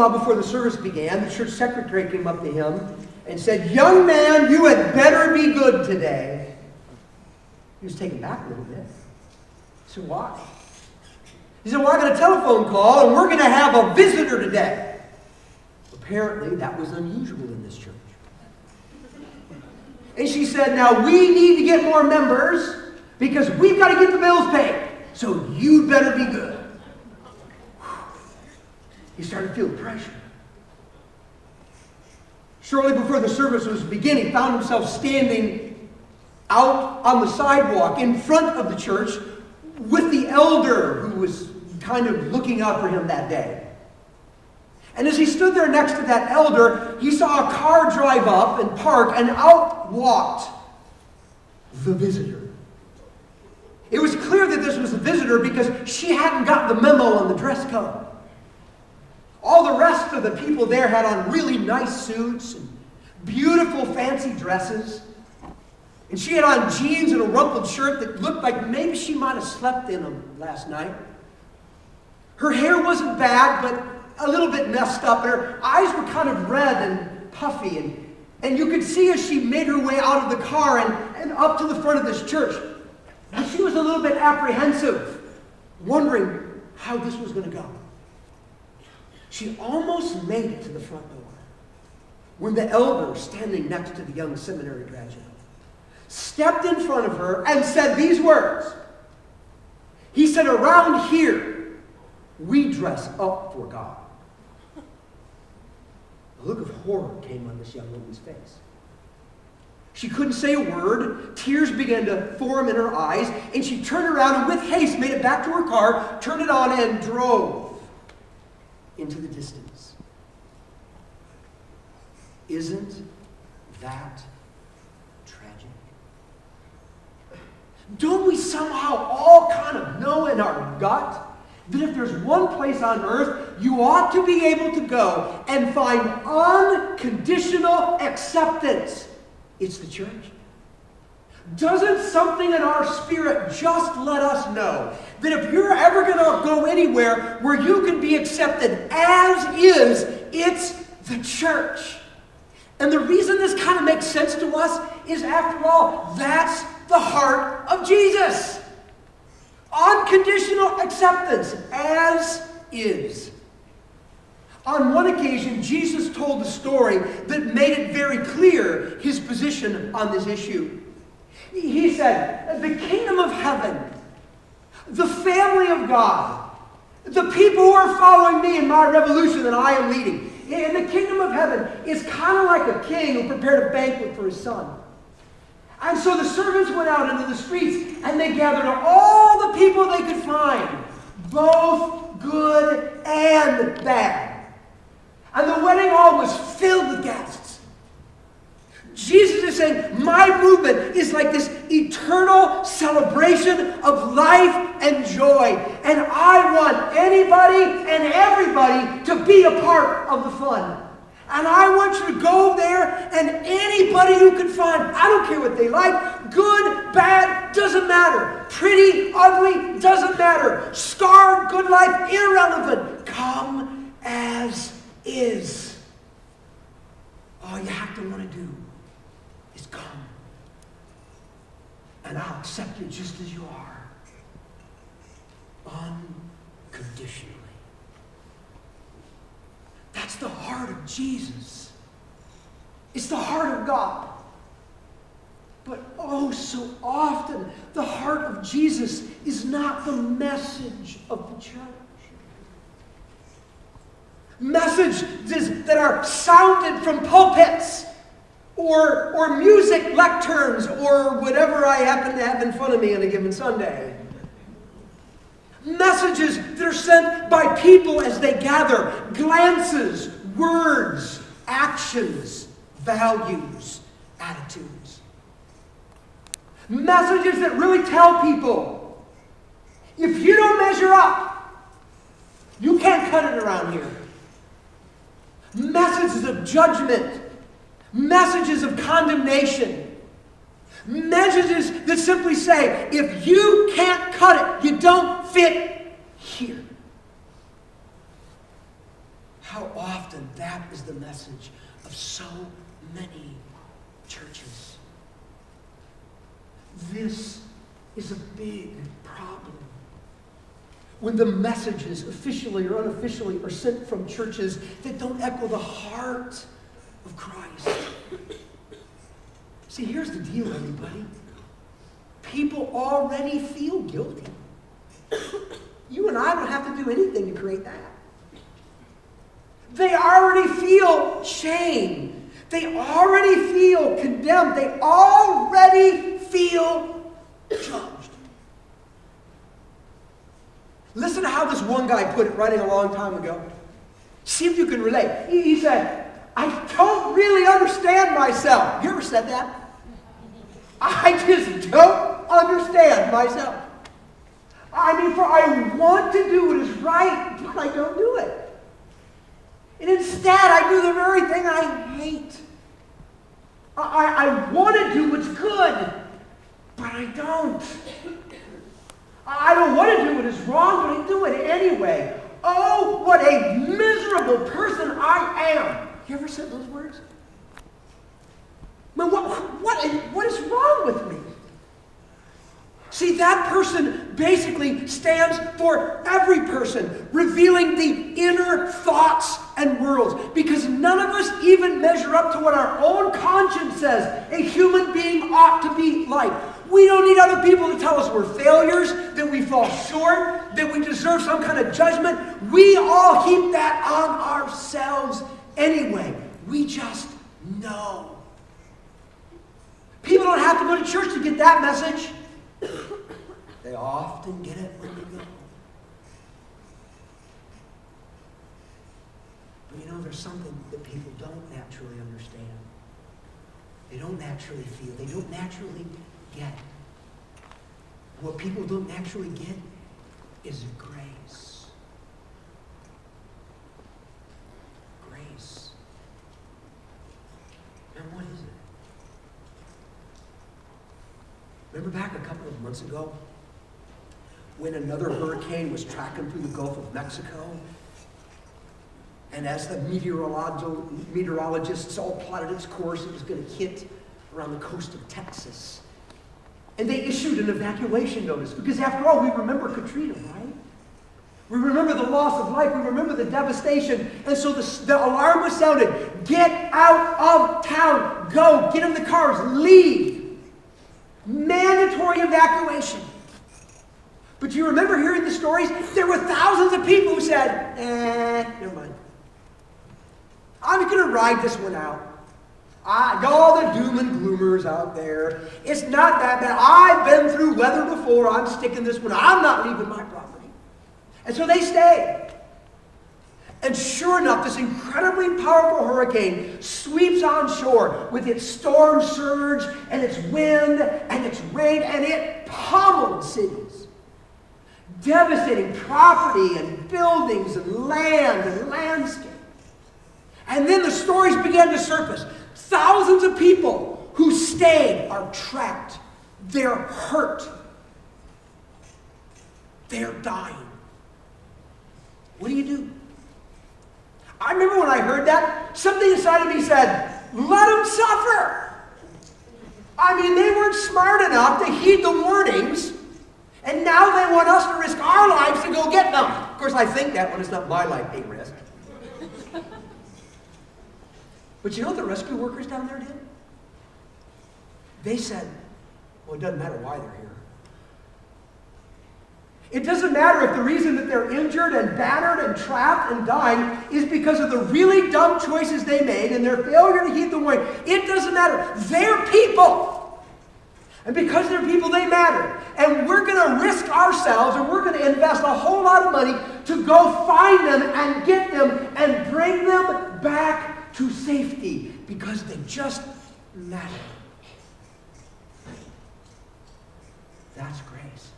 while before the service began, the church secretary came up to him and said, "Young man, you had better be good today." He was taken back a little bit. He said, "Why?" He said, "Well, I got a telephone call and we're going to have a visitor today." Apparently, that was unusual in this church. And she said, "Now we need to get more members because we've got to get the bills paid. So you better be good." He started feeling pressure. Shortly before the service was beginning, he found himself standing out on the sidewalk in front of the church with the elder who was kind of looking out for him that day. And as he stood there next to that elder, he saw a car drive up and park, and out walked the visitor. It was clear that this was a visitor because she hadn't got the memo on the dress code. All the rest of the people there had on really nice suits and beautiful fancy dresses. And she had on jeans and a rumpled shirt that looked like maybe she might have slept in them last night. Her hair wasn't bad, but a little bit messed up. Her eyes were kind of red and puffy. And you could see as she made her way out of the car and up to the front of this church, and she was a little bit apprehensive, wondering how this was going to go. She almost made it to the front door when the elder, standing next to the young seminary graduate, stepped in front of her and said these words. He said, "Around here, we dress up for God." A look of horror came on this young woman's face. She couldn't say a word. Tears began to form in her eyes, and she turned around and with haste made it back to her car, turned it on, and drove into the distance. Isn't that tragic? Don't we somehow all kind of know in our gut that if there's one place on earth you ought to be able to go and find unconditional acceptance, it's the church? Doesn't something in our spirit just let us know that if you're ever going to go anywhere where you can be accepted as is, it's the church? And the reason this kind of makes sense to us is, after all, that's the heart of Jesus. Unconditional acceptance as is. On one occasion, Jesus told a story that made it very clear his position on this issue. He said, "The kingdom of heaven, the family of God, the people who are following me in my revolution that I am leading, in the kingdom of heaven is kind of like a king who prepared a banquet for his son. And so the servants went out into the streets and they gathered all the people they could find, both good and bad. And the wedding hall was filled with guests." Jesus is saying, my movement is like this eternal celebration of life and joy. And I want anybody and everybody to be a part of the fun. And I want you to go there, and anybody you can find, I don't care what they like, good, bad, doesn't matter. Pretty, ugly, doesn't matter. Scarred, good life, irrelevant. Come as is. All you have to want to do is come. And I'll accept you just as you are. Unconditionally. That's the heart of Jesus. It's the heart of God. But oh, so often, the heart of Jesus is not the message of the church. Messages that are sounded from pulpits or music lecterns or whatever I happen to have in front of me on a given Sunday. Messages that are sent by people as they gather. Glances, words, actions, values, attitudes. Messages that really tell people, if you don't measure up, you can't cut it around here. Messages of judgment. Messages of condemnation. Messages that simply say, if you can't cut it, you don't fit here. how often that is the message of so many churches. This is a big problem. When the messages, officially or unofficially, are sent from churches that don't echo the heart of Christ. See, here's the deal, everybody. People already feel guilty. You and I don't have to do anything to create that. They already feel shame. They already feel condemned. They already feel judged. Listen to how this one guy put it writing a long time ago. See if you can relate. He said, I don't really understand myself. You ever said that? I just don't understand myself. I mean, for I want to do what is right, but I don't do it. And instead, I do the very thing I hate. I want to do what's good, but I don't. I don't want to do what is wrong, but I do it anyway. Oh, what a miserable person I am. You ever said those words? Man, what is wrong with me? See, that person basically stands for every person, revealing the inner thoughts and worlds. Because none of us even measure up to what our own conscience says a human being ought to be like. We don't need other people to tell us we're failures, that we fall short, that we deserve some kind of judgment. We all heap that on ourselves anyway. We just know. People don't have to go to church to get that message. They often get it when they go. But you know, there's something that people don't naturally understand. They don't naturally feel. They don't naturally get. What people don't naturally get is grace. Grace. And what is it? Remember back a couple of months ago when another hurricane was tracking through the Gulf of Mexico? And as the meteorologists all plotted its course, it was going to hit around the coast of Texas. And they issued an evacuation notice because, after all, we remember Katrina, right? We remember the loss of life. We remember the devastation. And so the alarm was sounded. Get out of town. Go. Get in the cars. Leave. Mandatory evacuation. But you remember hearing the stories? There were thousands of people who said, never mind. I'm going to ride this one out. All the doom and gloomers out there. It's not that bad. I've been through weather before. I'm sticking this one. I'm not leaving my property. And so they stayed. And sure enough, this incredibly powerful hurricane sweeps on shore with its storm surge and its wind and its rain, and it pummeled cities, devastating property and buildings and land and landscape. And then the stories began to surface. Thousands of people who stayed are trapped. They're hurt. They're dying. What do you do? I remember when I heard that, something inside of me said, let them suffer. I mean, they weren't smart enough to heed the warnings, and now they want us to risk our lives to go get them. Of course, I think that when it's not my life being risked. But you know what the rescue workers down there did? They said, well, it doesn't matter why they're here. It doesn't matter if the reason that they're injured and battered and trapped and dying is because of the really dumb choices they made and their failure to heed the warning. It doesn't matter. They're people. And because they're people, they matter. And we're going to risk ourselves, and we're going to invest a whole lot of money to go find them and get them and bring them back to safety because they just matter. That's grace.